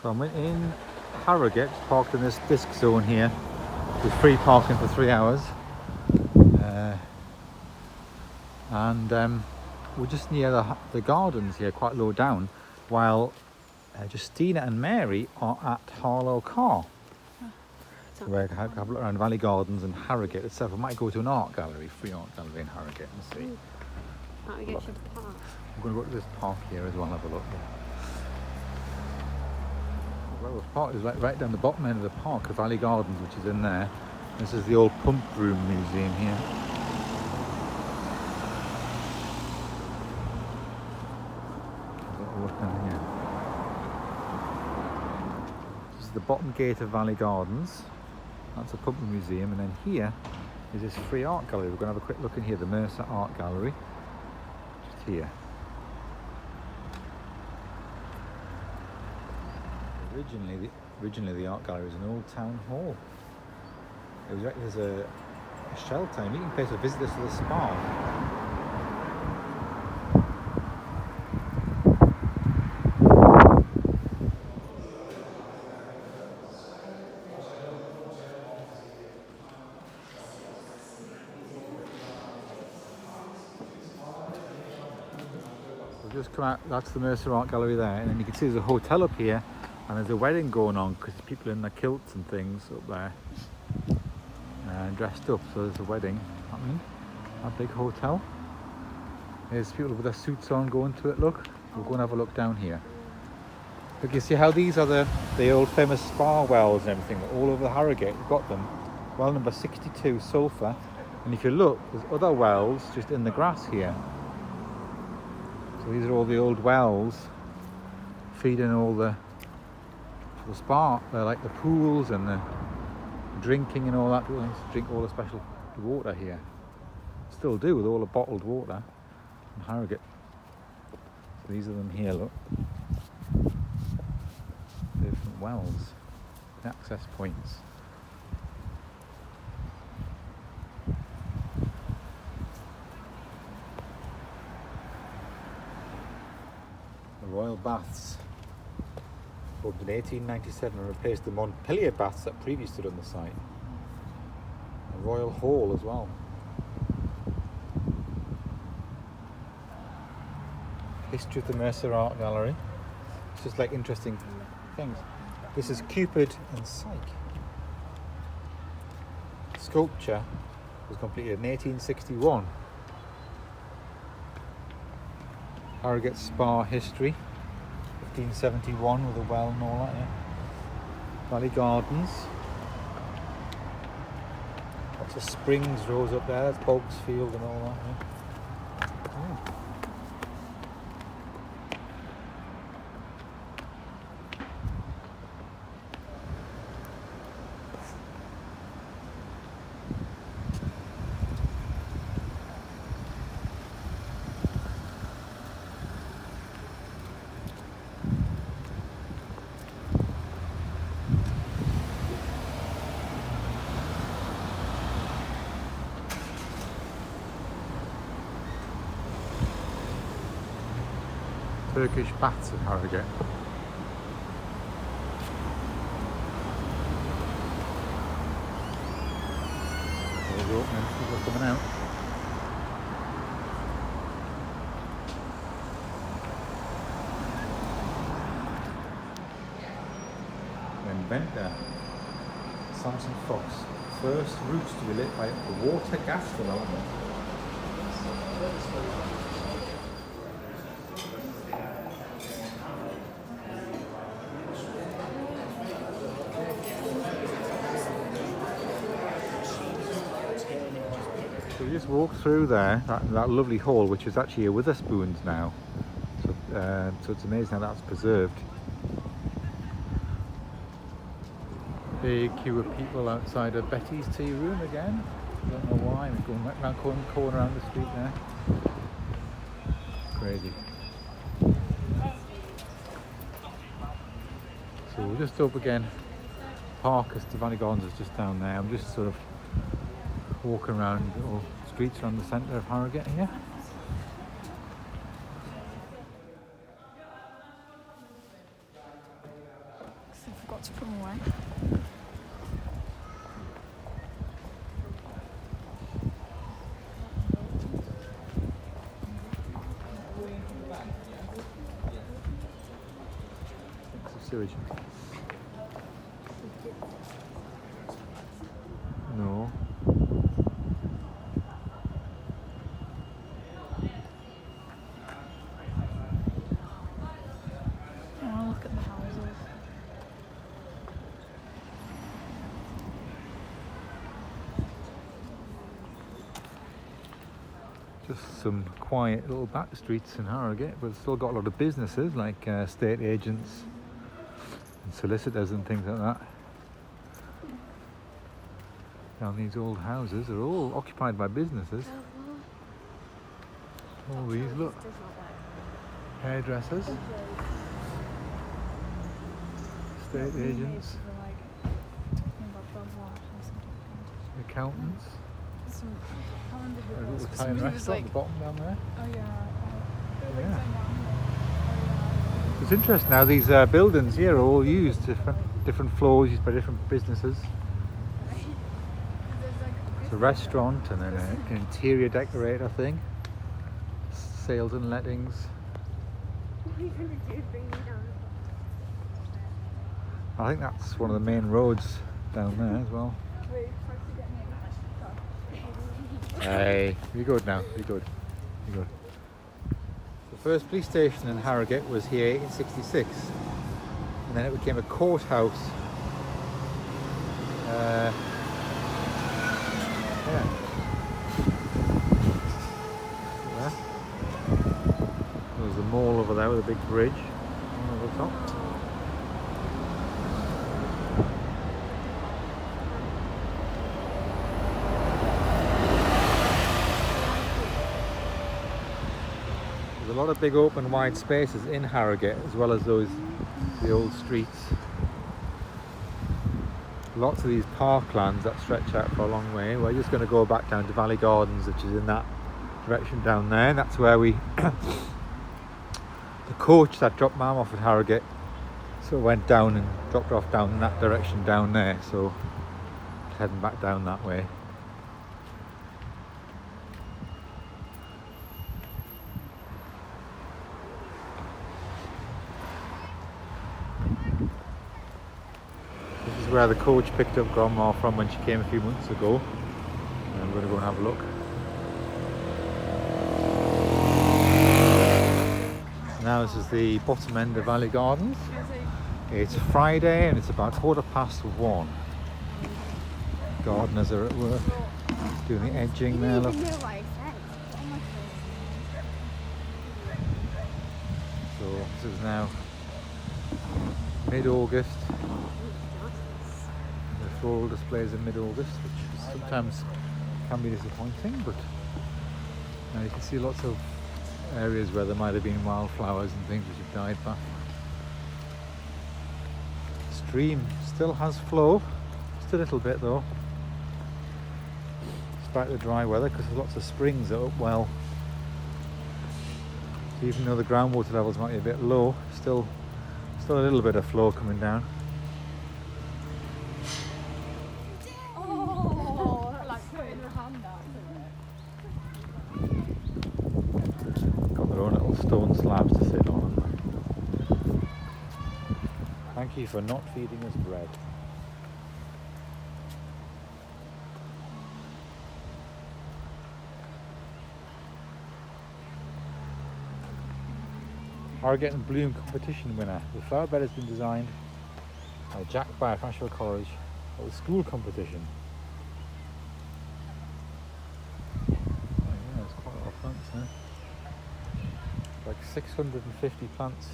So I'm in Harrogate, parked in this disc zone here with free parking for 3 hours. And we're just near the gardens here, quite low down, while Justina and Mary are at Harlow Car. So we're going to have a look around Valley Gardens and Harrogate itself. We might go to an art gallery, free art gallery in Harrogate, and see. Harrogate Park. We're going to go to this park here as well and have a look. Well, the park is right down the bottom end of the park, the Valley Gardens, which is in there. This is the old pump room museum here. Here. This is the bottom gate of Valley Gardens. That's a pump room museum, and then here is this free art gallery. We're going to have a quick look in here, the Mercer Art Gallery, just here. Originally the art gallery was an old town hall. It was erected as a shelter, a meeting place for visitors to the spa. Just come out, that's the Mercer Art Gallery there, and then you can see there's a hotel up here and there's a wedding going on because people in their kilts and things up there dressed up, so there's a wedding happening. A big hotel. There's people with their suits on going to it. Look, we'll go and have a look down here. Look, you see how these are the old famous spa wells and everything all over the Harrogate. We've got them. Well number 62, Sulphur, and if you look, there's other wells just in the grass here. So these are all the old wells feeding all the spa. They're like the pools and the drinking and all that. People used to drink all the special water here. Still do with all the bottled water in Harrogate. So these are them here, look. Different wells, access points. Royal Baths, opened in 1897 and replaced the Montpellier Baths that previously stood on the site. A Royal Hall as well. History of the Mercer Art Gallery. It's just like interesting things. This is Cupid and Psyche. Sculpture was completed in 1861. Harrogate Spa history, 1571 with a well and all that, yeah. Valley Gardens. Lots of springs rose up there, that's Bogsfield and all that, yeah. Turkish baths at Harrogate. Doors opening, people are coming out. Inventor Samson Fox, first routes to be lit by the water gas development. So we just walked through there, that lovely hall, which is actually a Witherspoons now. So it's amazing how that's preserved. Big queue of people outside of Betty's Tea Room again. Don't know why. We're going right round the corner around the street there. Crazy. So we're just up again. Park Valley Gardens is just down there. I'm just sort of walking around all streets around the centre of Harrogate here. got to put them away. Sewage. No. Oh, look at the houses. Just some quiet little back streets in Harrogate, but it's still got a lot of businesses like estate agents and solicitors and things like that. Down these old houses are all occupied by businesses. All these, look, hairdressers, estate agents, accountants. A little Italian restaurant at the bottom down there. Oh yeah. Yeah. It's interesting now, these buildings here are all used, different floors used by different businesses. It's a restaurant and then an interior decorator thing. Sales and lettings. What are you going to do? Bring me down? I think that's one of the main roads down there as well. Wait, try to get me. Hey, you're good now, you're good. You're good. The first police station in Harrogate was here in 1866, and then it became a courthouse. Yeah. There. There's the mall over there with a big bridge over the top. There's a lot of big open wide spaces in Harrogate, as well as the old streets. Lots of these parklands that stretch out for a long way. We're just going to go back down to Valley Gardens, which is in that direction down there, and that's where we the coach that dropped Mum off at Harrogate sort of went down and dropped her off down in that direction down there, so heading back down that way. This is where the coach picked up Grandma from when she came a few months ago, and I'm going to go and have a look. Now this is the bottom end of Valley Gardens. It's a Friday and it's about 1:15. Gardeners are at work doing the edging there, look. I didn't even know what I said. What am I So this is now mid-August. The floral displays in mid-August, which sometimes can be disappointing, but now you can see lots of areas where there might have been wildflowers and things which have died back. Stream still has flow, just a little bit though, despite the dry weather, because there's lots of springs that are up well. So even though the groundwater levels might be a bit low, still a little bit of flow coming down. Oh, like putting your hand out. Got their own little stone slabs to sit on. Thank you for not feeding us bread. Harrogate and Bloom competition winner. The flower bed has been designed by Jack Bayer, Ashwell College, at the school competition. Oh yeah, there's quite a lot of plants there. Like 650 plants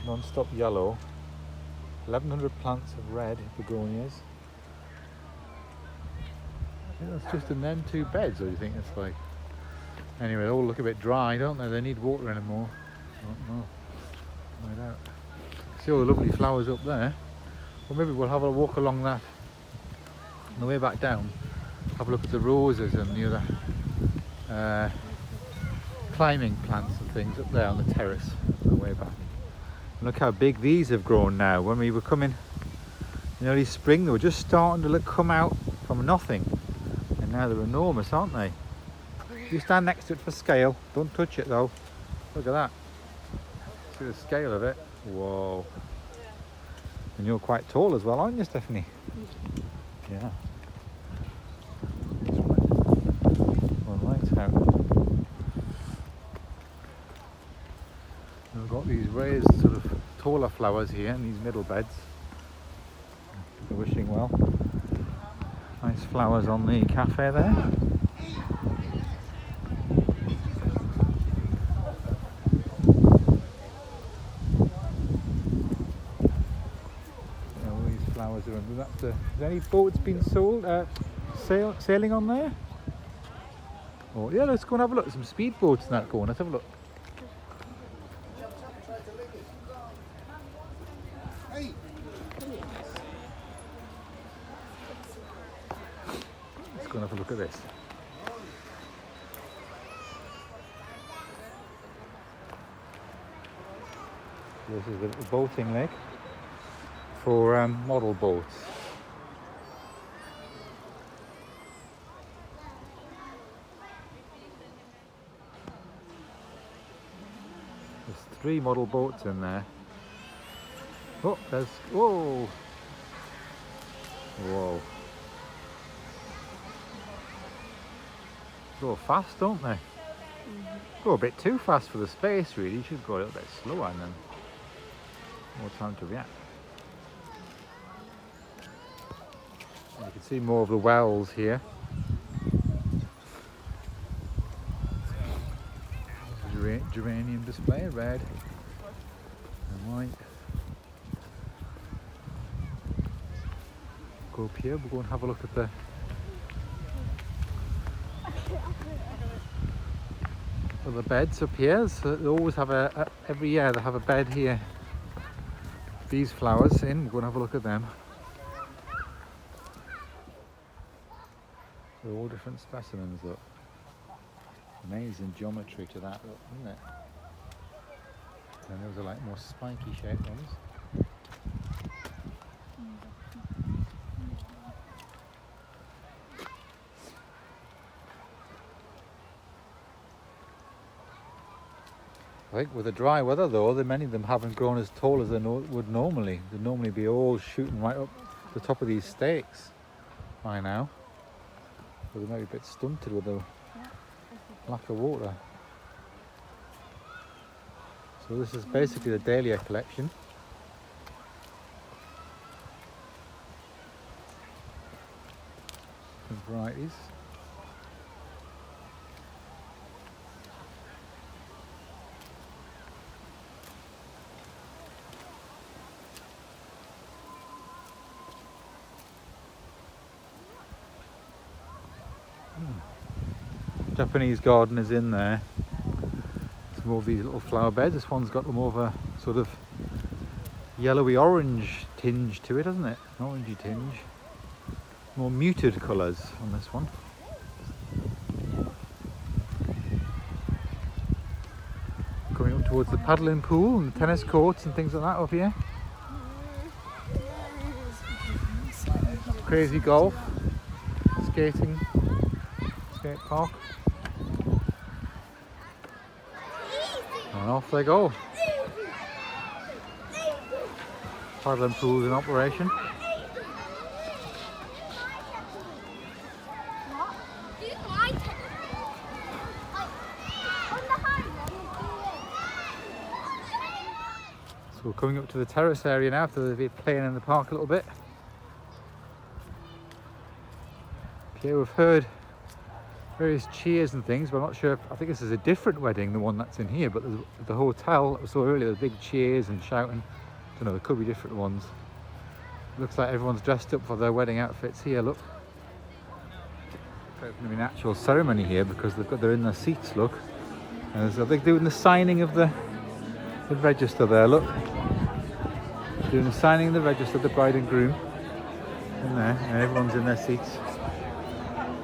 non-stop yellow, 1100 plants of red begonias. I think that's just in them two beds, or do you think it's like... Anyway, they all look a bit dry, don't they? They need water anymore. I don't know. Find out. See all the lovely flowers up there. Well, maybe we'll have a walk along that on the way back down. Have a look at the roses and the other climbing plants and things up there on the terrace on the way back. And look how big these have grown now. When we were coming In early spring, they were just starting to come out from nothing. And now they're enormous, aren't they? You stand next to it for scale. Don't touch it though. Look at that. See the scale of it. Whoa. And you're quite tall as well, aren't you, Stephanie? Yeah. All right, out. We've got these raised sort of taller flowers here in these middle beds. They're wishing well. Nice flowers on the cafe there. All these flowers are under that. Has any boats been sold? Sailing on there? Oh yeah, let's go and have a look. Some speedboats and that going. Let's have a look. Let's go and have a look at this. This is a boating lake for model boats. There's 3 model boats in there. Oh, there's, whoa! Whoa. Go fast, don't they? Go a bit too fast for the space, really. You should go a little bit slower and then more time to react. And you can see more of the wells here. Geranium display, red and white. Go up here, we'll go and have a look at the beds up here. So they always have every year they have a bed here. These flowers in, we'll go and have a look at them. They're all different specimens, look. Amazing geometry to that, look, isn't it? And those are like more spiky shaped ones. I think with the dry weather though, many of them haven't grown as tall as they would normally. They'd normally be all shooting right up the top of these stakes by now. So they might be a bit stunted with the lack of water. So this is basically the dahlia collection. Different varieties. Japanese garden is in there. Some more of these little flower beds. This one's got more of a sort of yellowy orange tinge to it, hasn't it? An orangey tinge. More muted colours on this one. Going up towards the paddling pool and the tennis courts and things like that over here. Crazy golf, skating, skate park. And off they go. Paddling pools in operation. So we're coming up to the terrace area now after they've been playing in the park a little bit. Okay, we've heard various cheers and things, but I'm not sure I think this is a different wedding, the one that's in here, but the hotel that we saw earlier, the big cheers and shouting, I don't know, there could be different ones. Looks like everyone's dressed up for their wedding outfits here, look. There's going to be an actual ceremony here because they're in their seats, look. And they're doing the signing of the register there, look. Doing the signing of the register, the bride and groom in there, and everyone's in their seats.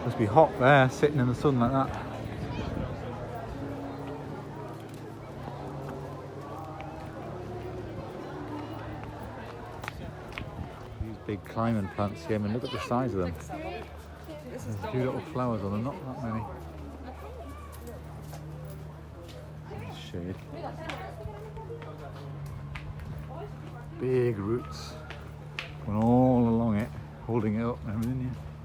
Must be hot there, sitting in the sun like that. These big climbing plants here. I mean, look at the size of them. This is There's a few little flowers on them, not that many. Shade. Big roots going all along it, holding it up and everything. Yeah.